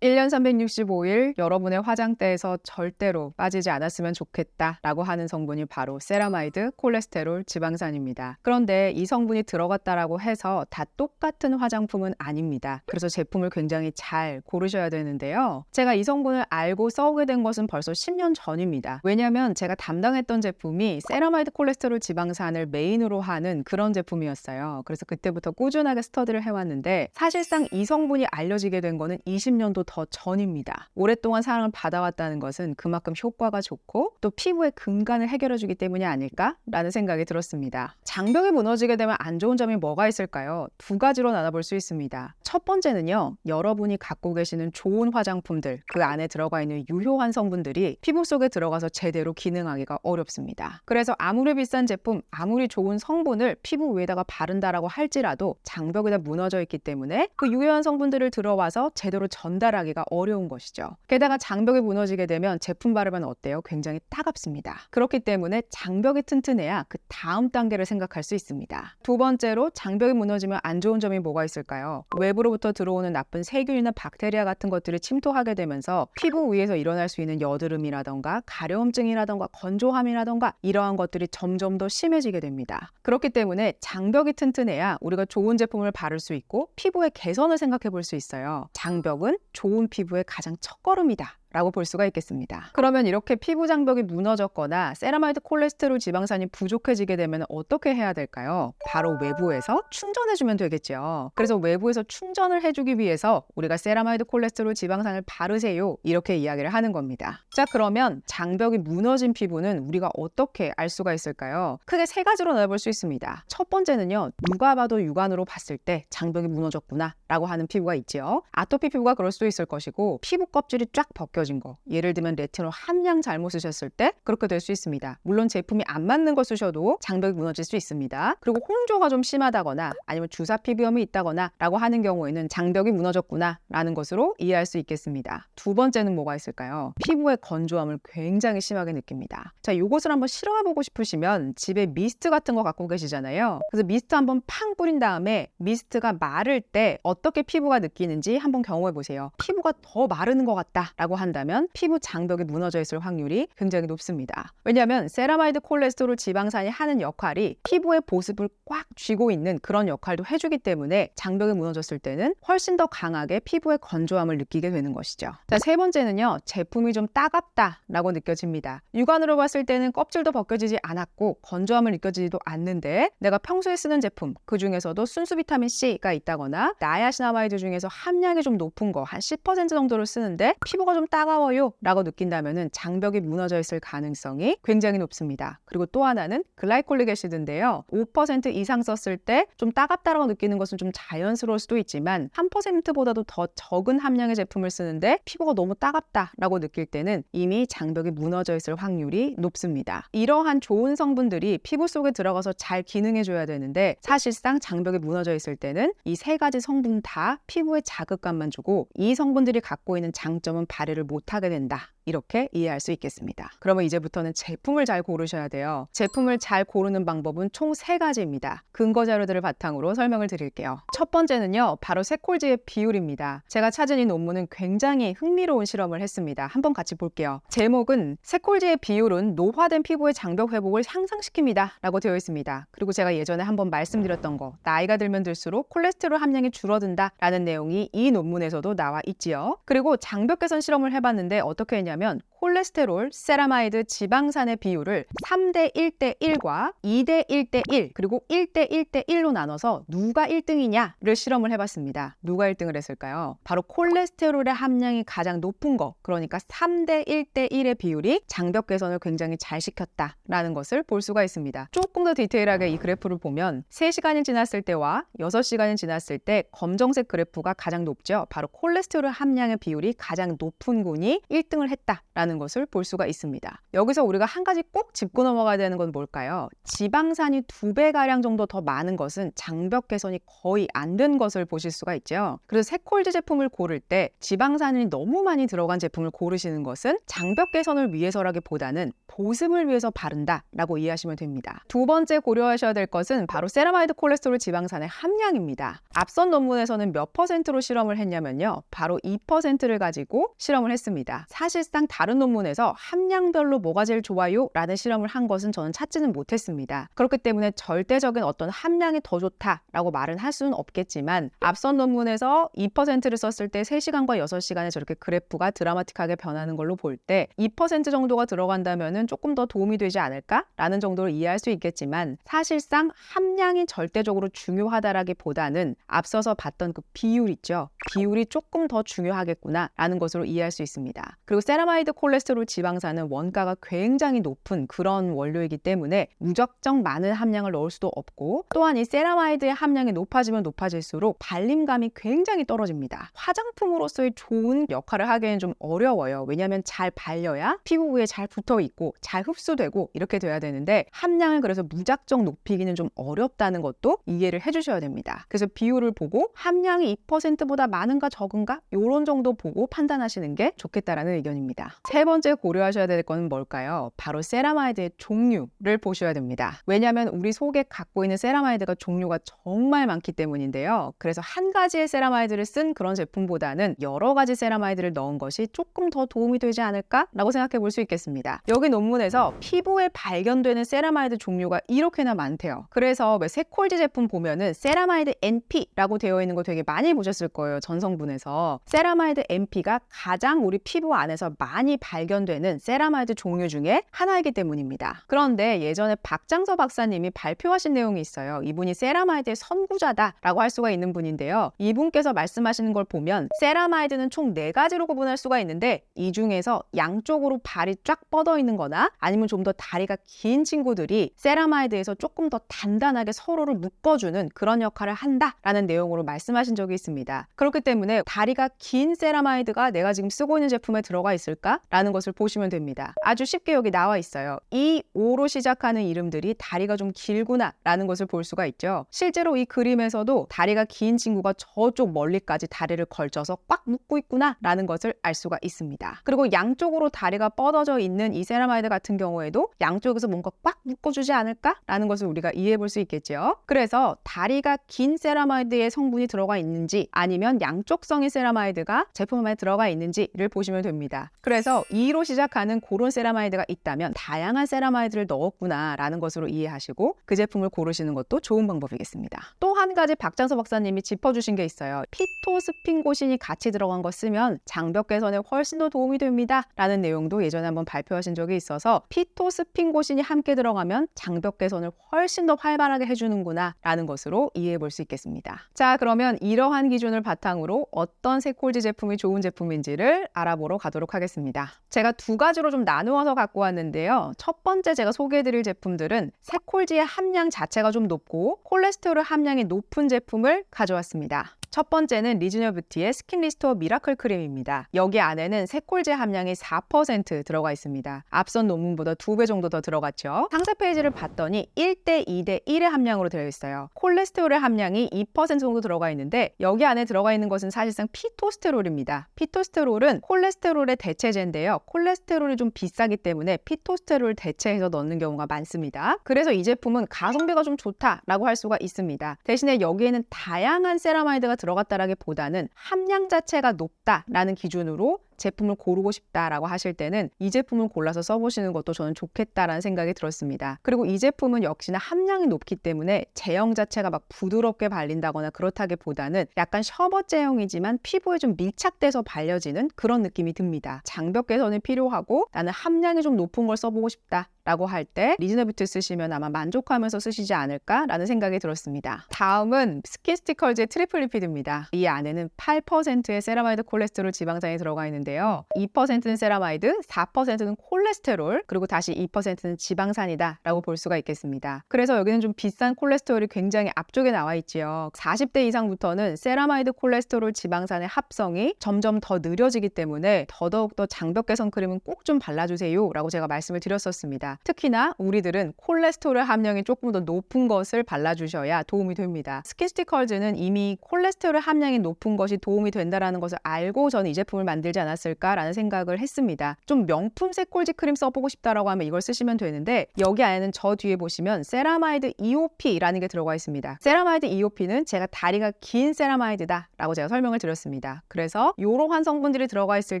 1년 365일 여러분의 화장대에서 절대로 빠지지 않았으면 좋겠다라고 하는 성분이 바로 세라마이드 콜레스테롤 지방산입니다. 그런데 이 성분이 들어갔다라고 해서 다 똑같은 화장품은 아닙니다. 그래서 제품을 굉장히 잘 고르셔야 되는데요. 제가 이 성분을 알고 써오게 된 것은 벌써 10년 전입니다. 왜냐하면 제가 담당했던 제품이 세라마이드 콜레스테롤 지방산을 메인으로 하는 그런 제품이었어요. 그래서 그때부터 꾸준하게 스터디를 해왔는데 사실상 이 성분이 알려지게 된 거는 20년도 더 전입니다. 오랫동안 사랑을 받아왔다는 것은 그만큼 효과가 좋고 또 피부의 근간을 해결해주기 때문이 아닐까라는 생각이 들었습니다. 장벽이 무너지게 되면 안 좋은 점이 뭐가 있을까요? 두 가지로 나눠볼 수 있습니다. 첫 번째는요, 여러분이 갖고 계시는 좋은 화장품들, 그 안에 들어가 있는 유효한 성분들이 피부 속에 들어가서 제대로 기능하기가 어렵습니다. 그래서 아무리 비싼 제품, 아무리 좋은 성분을 피부 위에다가 바른다라고 할지라도 장벽이 다 무너져 있기 때문에 그 유효한 성분들을 들어와서 제대로 전달하기가 어려운 것이죠. 게다가 장벽이 무너지게 되면 제품 바르면 어때요? 굉장히 따갑습니다. 그렇기 때문에 장벽이 튼튼해야 그 다음 단계를 생각할 수 있습니다. 두 번째로 장벽이 무너지면 안 좋은 점이 뭐가 있을까요? 외부로부터 들어오는 나쁜 세균이나 박테리아 같은 것들이 침투하게 되면서 피부 위에서 일어날 수 있는 여드름이라던가 가려움증이라던가 건조함이라던가 이러한 것들이 점점 더 심해지게 됩니다. 그렇기 때문에 장벽이 튼튼해야 우리가 좋은 제품을 바를 수 있고 피부의 개선을 생각해 볼 수 있어요. 장벽은 좋은 피부의 가장 첫걸음이다 라고 볼 수가 있겠습니다. 그러면 이렇게 피부 장벽이 무너졌거나 세라마이드 콜레스테롤 지방산이 부족해지게 되면 어떻게 해야 될까요? 바로 외부에서 충전해주면 되겠죠. 그래서 외부에서 충전을 해주기 위해서 우리가 세라마이드 콜레스테롤 지방산을 바르세요 이렇게 이야기를 하는 겁니다. 자, 그러면 장벽이 무너진 피부는 우리가 어떻게 알 수가 있을까요? 크게 세 가지로 나눠볼 수 있습니다. 첫 번째는요, 누가 봐도 육안으로 봤을 때 장벽이 무너졌구나 라고 하는 피부가 있죠. 아토피 피부가 그럴 수도 있을 것이고 피부 껍질이 쫙 벗겨진 거, 예를 들면 레티놀 함량 잘못 쓰셨을 때 그렇게 될 수 있습니다. 물론 제품이 안 맞는 거 쓰셔도 장벽이 무너질 수 있습니다. 그리고 홍조가 좀 심하다거나 아니면 주사 피부염이 있다거나 라고 하는 경우에는 장벽이 무너졌구나 라는 것으로 이해할 수 있겠습니다. 두 번째는 뭐가 있을까요? 피부의 건조함을 굉장히 심하게 느낍니다. 자, 이것을 한번 실험해보고 싶으시면 집에 미스트 같은 거 갖고 계시잖아요. 그래서 미스트 한번 팡 뿌린 다음에 미스트가 마를 때 어떻게 피부가 느끼는지 한번 경험해보세요. 피부가 더 마르는 것 같다 라고 한다면 피부 장벽이 무너져 있을 확률이 굉장히 높습니다. 왜냐하면 세라마이드 콜레스테롤 지방산이 하는 역할이 피부의 보습을 꽉 쥐고 있는 그런 역할도 해주기 때문에 장벽이 무너졌을 때는 훨씬 더 강하게 피부의 건조함을 느끼게 되는 것이죠. 자, 세 번째는요, 제품이 좀 따갑다 라고 느껴집니다. 육안으로 봤을 때는 껍질도 벗겨지지 않았고 건조함을 느껴지지도 않는데 내가 평소에 쓰는 제품, 그 중에서도 순수 비타민 C가 있다거나 나야시나마이드 중에서 함량이 좀 높은 거 한 10% 정도를 쓰는데 피부가 좀 따가워요 라고 느낀다면 장벽이 무너져 있을 가능성이 굉장히 높습니다. 그리고 또 하나는 글라이콜릭 애시드인데요, 5% 이상 썼을 때 좀 따갑다라고 느끼는 것은 좀 자연스러울 수도 있지만 3%보다도 더 적은 함량의 제품을 쓰는데 피부가 너무 따갑다 라고 느낄 때는 이미 장벽이 무너져 있을 확률이 높습니다. 이러한 좋은 성분들이 피부 속에 들어가서 잘 기능해줘야 되는데 사실상 장벽이 무너져 있을 때는 이 세 가지 성분 다 피부에 자극감만 주고 이 성분들이 갖고 있는 장점은 발휘를 못하게 된다. 이렇게 이해할 수 있겠습니다. 그러면 이제부터는 제품을 잘 고르셔야 돼요. 제품을 잘 고르는 방법은 총 3가지입니다. 근거 자료들을 바탕으로 설명을 드릴게요. 첫 번째는요, 바로 세콜지의 비율입니다. 제가 찾은 이 논문은 굉장히 흥미로운 실험을 했습니다. 한번 같이 볼게요. 제목은 세콜지의 비율은 노화된 피부의 장벽 회복을 향상시킵니다 라고 되어 있습니다. 그리고 제가 예전에 한번 말씀드렸던 거, 나이가 들면 들수록 콜레스테롤 함량이 줄어든다 라는 내용이 이 논문에서도 나와 있지요. 그리고 장벽 개선 실험을 해봤는데 어떻게 했냐면 콜레스테롤, 세라마이드, 지방산의 비율을 3대 1대 1과 2대 1대 1 그리고 1대 1대 1로 나눠서 누가 1등이냐를 실험을 해봤습니다. 누가 1등을 했을까요? 바로 콜레스테롤의 함량이 가장 높은 거, 그러니까 3대 1대 1의 비율이 장벽 개선을 굉장히 잘 시켰다라는 것을 볼 수가 있습니다. 조금 더 디테일하게 이 그래프를 보면 3시간이 지났을 때와 6시간이 지났을 때 검정색 그래프가 가장 높죠. 바로 콜레스테롤 함량의 비율이 가장 높은 군이 1등을 했다라는 있다라는 것을 볼 수가 있습니다. 여기서 우리가 한 가지 꼭 짚고 넘어가야 되는 건 뭘까요? 지방산이 2배가량 정도 더 많은 것은 장벽 개선이 거의 안 된 것을 보실 수가 있죠. 그래서 새콜드 제품을 고를 때 지방산이 너무 많이 들어간 제품을 고르시는 것은 장벽 개선을 위해서라기보다는 보습을 위해서 바른다라고 이해하시면 됩니다. 두 번째 고려하셔야 될 것은 바로 세라마이드 콜레스테롤 지방산의 함량입니다. 앞선 논문에서는 몇 %로 실험을 했냐면요. 바로 2%를 가지고 실험을 했습니다. 사실상 다른 논문에서 함량별로 뭐가 제일 좋아요? 라는 실험을 한 것은 저는 찾지는 못했습니다. 그렇기 때문에 절대적인 어떤 함량이 더 좋다라고 말은 할 수는 없겠지만 앞선 논문에서 2%를 썼을 때 3시간과 6시간에 저렇게 그래프가 드라마틱하게 변하는 걸로 볼 때 2% 정도가 들어간다면 조금 더 도움이 되지 않을까라는 정도로 이해할 수 있겠지만 사실상 함량이 절대적으로 중요하다라기보다는 앞서서 봤던 그 비율 있죠. 비율이 조금 더 중요하겠구나라는 것으로 이해할 수 있습니다. 그리고 세라마이드 콜레스테롤 지방산은 원가가 굉장히 높은 그런 원료이기 때문에 무작정 많은 함량을 넣을 수도 없고 또한 이 세라마이드의 함량이 높아지면 높아질수록 발림감이 굉장히 떨어집니다. 화장품으로서의 좋은 역할을 하기에는 좀 어려워요. 왜냐하면 잘 발려야 피부 위에 잘 붙어 있고 잘 흡수되고 이렇게 돼야 되는데 함량을 그래서 무작정 높이기는 좀 어렵다는 것도 이해를 해주셔야 됩니다. 그래서 비율을 보고 함량이 2%보다 많은가 적은가 이런 정도 보고 판단하시는 게 좋겠다라는 의견입니다. 세 번째 고려하셔야 될 건 뭘까요? 바로 세라마이드의 종류를 보셔야 됩니다. 왜냐하면 우리 속에 갖고 있는 세라마이드가 종류가 정말 많기 때문인데요. 그래서 한 가지의 세라마이드를 쓴 그런 제품보다는 여러 가지 세라마이드를 넣은 것이 조금 더 도움이 되지 않을까라고 생각해 볼 수 있겠습니다. 여기 논문에서 피부에 발견되는 세라마이드 종류가 이렇게나 많대요. 그래서 왜 새콜드 제품 보면은 세라마이드 NP라고 되어 있는 거 되게 많이 보셨을 거예요. 전성분에서. 세라마이드 NP가 가장 우리 피부 안에서 많이 발견되는 세라마이드 종류 중에 하나이기 때문입니다. 그런데 예전에 박장서 박사님이 발표하신 내용이 있어요. 이분이 세라마이드의 선구자다라고 할 수가 있는 분인데요. 이분께서 말씀하시는 걸 보면 세라마이드는 총 4가지로 구분할 수가 있는데 이 중에서 양쪽으로 발이 쫙 뻗어 있는 거나 아니면 좀 더 다리가 긴 친구들이 세라마이드에서 조금 더 단단하게 서로를 묶어주는 그런 역할을 한다라는 내용으로 말씀하신 적이 있습니다. 그렇기 때문에 다리가 긴 세라마이드가 내가 지금 쓰고 있는 제품에 들어가 있을까라는 것을 보시면 됩니다. 아주 쉽게 여기 나와 있어요. 이 O로 시작하는 이름들이 다리가 좀 길구나라는 것을 볼 수가 있죠. 실제로 이 그림에서도 다리가 긴 친구가 저쪽 멀리까지 다리를 걸쳐서 꽉 묶고 있구나라는 것을 알 수가 있습니다. 그리고 양쪽으로 다리가 뻗어져 있는 이 세라마이드 같은 경우에도 양쪽에서 뭔가 꽉 묶어주지 않을까라는 것을 우리가 이해해 볼 수 있겠죠. 그래서 다리가 긴 세라마이드의 성분이 들어가 있는지 아니면 양쪽성의 세라마이드가 제품 안에 들어가 있는지를 보시면 됩니다. 그래서 2로 시작하는 그런 세라마이드가 있다면 다양한 세라마이드를 넣었구나라는 것으로 이해하시고 그 제품을 고르시는 것도 좋은 방법이겠습니다. 또 한 가지 박장서 박사님이 짚어주신 게 있어요. 피토스핑고신이 같이 들어간 거 쓰면 장벽 개선에 훨씬 더 도움이 됩니다 라는 내용도 예전에 한번 발표하신 적이 있어서 피토스핑고신이 함께 들어가면 장벽 개선을 훨씬 더 활발하게 해주는구나 라는 것으로 이해해 볼 수 있겠습니다. 자, 그러면 이러한 기준을 바탕으로 어떤 새콜드 제품이 좋은 제품인지를 알아보러 가도록 하겠습니다. 제가 2가지로 좀 나누어서 갖고 왔는데요. 첫 번째 제가 소개해드릴 제품들은 새콜드의 함량 자체가 좀 높고 콜레스테롤 함량이 높은 제품을 가져왔습니다. 첫 번째는 리즈너 뷰티의 스킨 리스토어 미라클 크림입니다. 여기 안에는 새콜제 함량이 4% 들어가 있습니다. 앞선 논문보다 2배 정도 더 들어갔죠. 상세 페이지를 봤더니 1대 2대 1의 함량으로 되어 있어요. 콜레스테롤의 함량이 2% 정도 들어가 있는데 여기 안에 들어가 있는 것은 사실상 피토스테롤입니다. 피토스테롤은 콜레스테롤의 대체제인데요. 콜레스테롤이 좀 비싸기 때문에 피토스테롤을 대체해서 넣는 경우가 많습니다. 그래서 이 제품은 가성비가 좀 좋다라고 할 수가 있습니다. 대신에 여기에는 다양한 세라마이드가 들어갔다라기보다는 함량 자체가 높다라는 기준으로 제품을 고르고 싶다라고 하실 때는 이 제품을 골라서 써보시는 것도 저는 좋겠다라는 생각이 들었습니다. 그리고 이 제품은 역시나 함량이 높기 때문에 제형 자체가 막 부드럽게 발린다거나 그렇다기보다는 약간 셔벗 제형이지만 피부에 좀 밀착돼서 발려지는 그런 느낌이 듭니다. 장벽 개선이 필요하고 나는 함량이 좀 높은 걸 써보고 싶다 라고 할 때 리즈너 뷰티 쓰시면 아마 만족하면서 쓰시지 않을까라는 생각이 들었습니다. 다음은 스킨스티컬즈의 트리플 리피드입니다. 이 안에는 8%의 세라마이드 콜레스테롤 지방산이 들어가 있는데 제품인데요. 2%는 세라마이드, 4%는 콜레스테롤, 그리고 다시 2%는 지방산이다 라고 볼 수가 있겠습니다. 그래서 여기는 좀 비싼 콜레스테롤이 굉장히 앞쪽에 나와 있지요. 40대 이상부터는 세라마이드, 콜레스테롤, 지방산의 합성이 점점 더 느려지기 때문에 더더욱더 장벽 개선 크림은 꼭 좀 발라주세요 라고 제가 말씀을 드렸었습니다. 특히나 우리들은 콜레스테롤 함량이 조금 더 높은 것을 발라주셔야 도움이 됩니다. 스킨스틱컬즈는 이미 콜레스테롤 함량이 높은 것이 도움이 된다는 것을 알고 저는 이 제품을 만들지 않았을까라는 생각을 했습니다. 좀 명품 새콜지 크림 써보고 싶다라고 하면 이걸 쓰시면 되는데, 여기 안에는 저 뒤에 보시면 세라마이드 EOP라는 게 들어가 있습니다. 세라마이드 EOP는 제가 다리가 긴 세라마이드다 라고 제가 설명을 드렸습니다. 그래서 이러한 성분들이 들어가 있을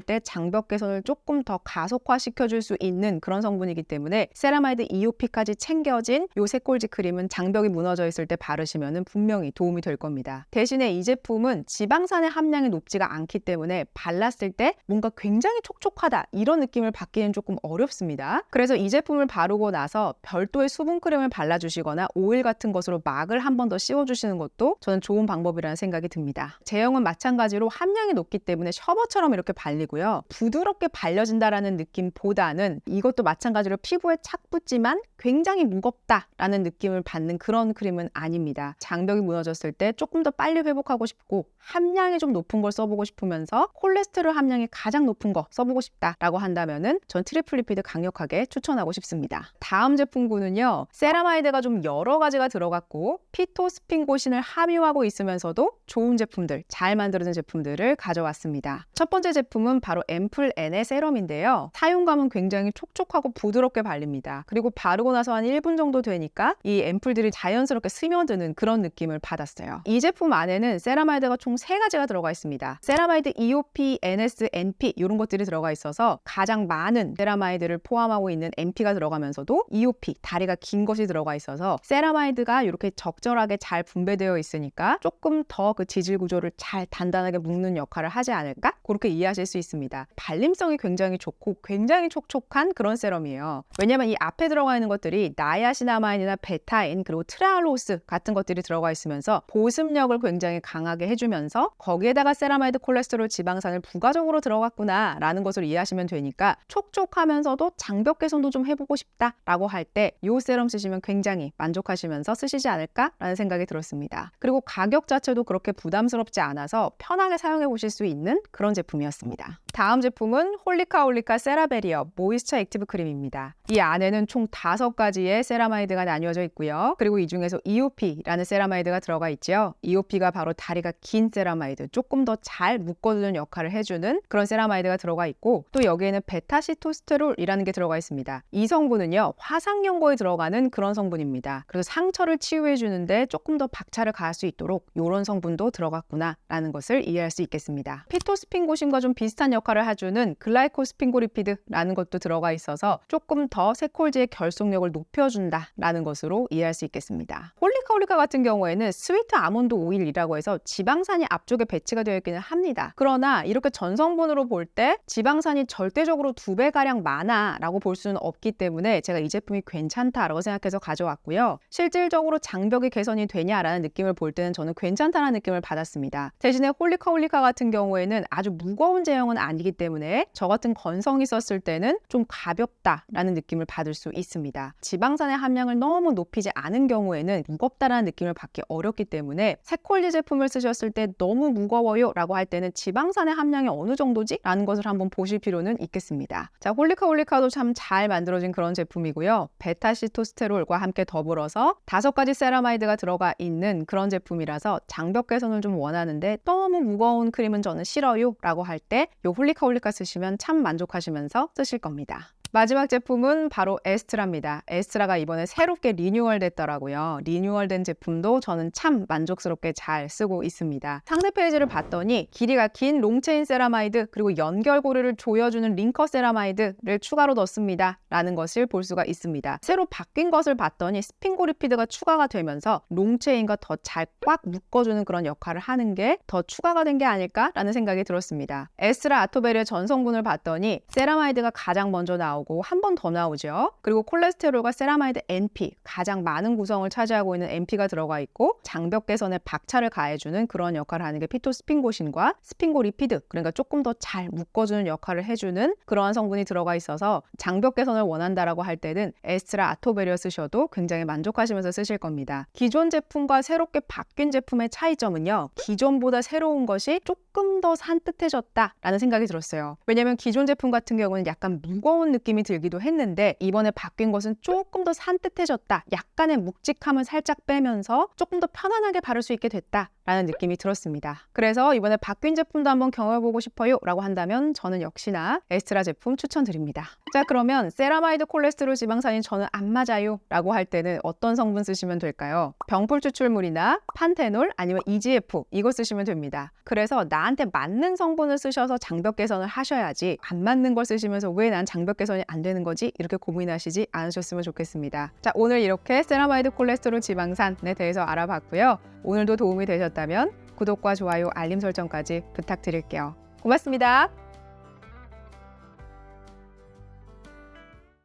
때 장벽 개선을 조금 더 가속화시켜줄 수 있는 그런 성분이기 때문에 세라마이드 EOP까지 챙겨진 요 새콜지 크림은 장벽이 무너져 있을 때 바르시면 분명히 도움이 될 겁니다. 대신에 이 제품은 지방산의 함량이 높지가 않기 때문에 발랐을 때 뭔가 굉장히 촉촉하다 이런 느낌을 받기는 조금 어렵습니다. 그래서 이 제품을 바르고 나서 별도의 수분 크림을 발라주시거나 오일 같은 것으로 막을 한 번 더 씌워주시는 것도 저는 좋은 방법이라는 생각이 듭니다. 제형은 마찬가지로 함량이 높기 때문에 셔버처럼 이렇게 발리고요. 부드럽게 발려진다라는 느낌보다는 이것도 마찬가지로 피부에 착 붙지만 굉장히 무겁다라는 느낌을 받는 그런 크림은 아닙니다. 장벽이 무너졌을 때 조금 더 빨리 회복하고 싶고 함량이 좀 높은 걸 써보고 싶으면서 콜레스테롤 함량이 가장 높은 거 써보고 싶다라고 한다면은 전 트리플 리피드 강력하게 추천하고 싶습니다. 다음 제품군은요. 세라마이드가 좀 여러 가지가 들어갔고 피토스핑고신을 함유하고 있으면서도 좋은 제품들, 잘 만들어진 제품들을 가져왔습니다. 첫 번째 제품은 바로 앰플 N의 세럼인데요. 사용감은 굉장히 촉촉하고 부드럽게 발립니다. 그리고 바르고 나서 한 1분 정도 되니까 이 앰플들이 자연스럽게 스며드는 그런 느낌을 받았어요. 이 제품 안에는 세라마이드가 총 3가지가 들어가 있습니다. 세라마이드 EOP, NS, NP 이런 것들이 들어가 있어서 가장 많은 세라마이드를 포함하고 있는 NP가 들어가면서도 EOP, 다리가 긴 것이 들어가 있어서 세라마이드가 이렇게 적절하게 잘 분배되어 있으니까 조금 더 그 지질 구조를 잘 단단하게 묶는 역할을 하지 않을까? 그렇게 이해하실 수 있습니다. 발림성이 굉장히 좋고 굉장히 촉촉한 그런 세럼이에요. 왜냐면 이 앞에 들어가 있는 것들이 나이아시나마인이나 베타인 그리고 트레알로스 같은 것들이 들어가 있으면서 보습력을 굉장히 강하게 해주면서 거기에다가 세라마이드, 콜레스테롤, 지방산을 부가적으로 들어갔구나 라는 것을 이해하시면 되니까 촉촉하면서도 장벽 개선도 좀 해보고 싶다라고 할 때 이 세럼 쓰시면 굉장히 만족하시면서 쓰시지 않을까라는 생각이 들었습니다. 그리고 가격 자체도 그렇게 부담스럽지 않아서 편하게 사용해 보실 수 있는 그런 제품이었습니다. 다음 제품은 홀리카 세라베리어 모이스처 액티브 크림입니다. 이 안에는 총 5가지의 세라마이드가 나뉘어져 있고요. 그리고 이 중에서 EOP라는 세라마이드가 들어가 있죠. EOP가 바로 다리가 긴 세라마이드, 조금 더 잘 묶어주는 역할을 해주는 그런 세라마이드가 들어가 있고, 또 여기에는 베타시토스테롤이라는 게 들어가 있습니다. 이 성분은요, 화상 연고에 들어가는 그런 성분입니다. 그래서 상처를 치유해주는데 조금 더 박차를 가할 수 있도록 이런 성분도 들어갔구나라는 것을 이해할 수 있겠습니다. 피토스핑고신과 좀 비슷한 역할을 해주는 글라이코스핑고리피드라는 것도 들어가 있어서 조금 더 새콜지의 결속력을 높여준다라는 것으로 이해할 수 있겠습니다. 홀리카 같은 경우에는 스위트 아몬드 오일이라고 해서 지방산이 앞쪽에 배치가 되어 있기는 합니다. 그러나 이렇게 전성분으로 볼 때 지방산이 절대적으로 2배가량 많아라고 볼 수는 없기 때문에 제가 이 제품이 괜찮다라고 생각해서 가져왔고요. 실질적으로 장벽이 개선이 되냐라는 느낌을 볼 때는 저는 괜찮다는 느낌을 받았습니다. 대신에 홀리카 같은 경우에는 아주 무거운 제형은 아니기 때문에 저 같은 건성이 썼을 때는 좀 가볍다라는 느낌을 받을 수 있습니다. 지방산의 함량을 너무 높이지 않은 경우에는 무겁다라는 느낌을 받기 어렵기 때문에 새콜지 제품을 쓰셨을 때 너무 무거워요 라고 할 때는 지방산의 함량이 어느 정도지? 라는 것을 한번 보실 필요는 있겠습니다. 자, 홀리카도 참 잘 만들어진 그런 제품이고요. 베타시토스테롤과 함께 더불어서 5가지 세라마이드가 들어가 있는 그런 제품이라서 장벽 개선을 좀 원하는데 너무 무거운 크림은 저는 싫어요 라고 할 때 이 홀리카 쓰시면 참 만족하시면서 쓰실 겁니다. 마지막 제품은 바로 에스트라입니다. 에스트라가 이번에 새롭게 리뉴얼 됐더라고요. 리뉴얼된 제품도 저는 참 만족스럽게 잘 쓰고 있습니다. 상세 페이지를 봤더니 길이가 긴 롱체인 세라마이드 그리고 연결고리를 조여주는 링커 세라마이드를 추가로 넣습니다 라는 것을 볼 수가 있습니다. 새로 바뀐 것을 봤더니 스핑고리피드가 추가가 되면서 롱체인과 더 잘 꽉 묶어주는 그런 역할을 하는 게 더 추가가 된 게 아닐까 라는 생각이 들었습니다. 에스트라 아토베리의 전성분을 봤더니 세라마이드가 가장 먼저 나오고 나오고 한 번 더 나오죠. 그리고 콜레스테롤과 세라마이드 NP, 가장 많은 구성을 차지하고 있는 NP가 들어가 있고 장벽 개선에 박차를 가해주는 그런 역할을 하는 게 피토스핑고신과 스핑고리피드, 그러니까 조금 더 잘 묶어주는 역할을 해주는 그러한 성분이 들어가 있어서 장벽 개선을 원한다라고 할 때는 에스트라 아토베리어 쓰셔도 굉장히 만족하시면서 쓰실 겁니다. 기존 제품과 새롭게 바뀐 제품의 차이점은요, 기존보다 새로운 것이 조금 더 산뜻해졌다라는 생각이 들었어요. 왜냐면 기존 제품 같은 경우는 약간 무거운 느낌이 들기도 했는데 이번에 바뀐 것은 조금 더 산뜻해졌다, 약간의 묵직함을 살짝 빼면서 조금 더 편안하게 바를 수 있게 됐다라는 느낌이 들었습니다. 그래서 이번에 바뀐 제품도 한번 경험해보고 싶어요 라고 한다면 저는 역시나 에스트라 제품 추천드립니다. 자, 그러면 세라마이드 콜레스테롤 지방산이 저는 안 맞아요 라고 할 때는 어떤 성분 쓰시면 될까요? 병풀 추출물이나 판테놀 아니면 EGF 이거 쓰시면 됩니다. 그래서 나한테 맞는 성분을 쓰셔서 장벽 개선을 하셔야지, 안 맞는 걸 쓰시면서 왜 난 장벽 개선이 안 되는 거지? 이렇게 고민하시지 않으셨으면 좋겠습니다. 자, 오늘 이렇게 세라마이드 콜레스테롤 지방산에 대해서 알아봤고요. 오늘도 도움이 되셨다면 구독과 좋아요, 알림 설정까지 부탁드릴게요. 고맙습니다.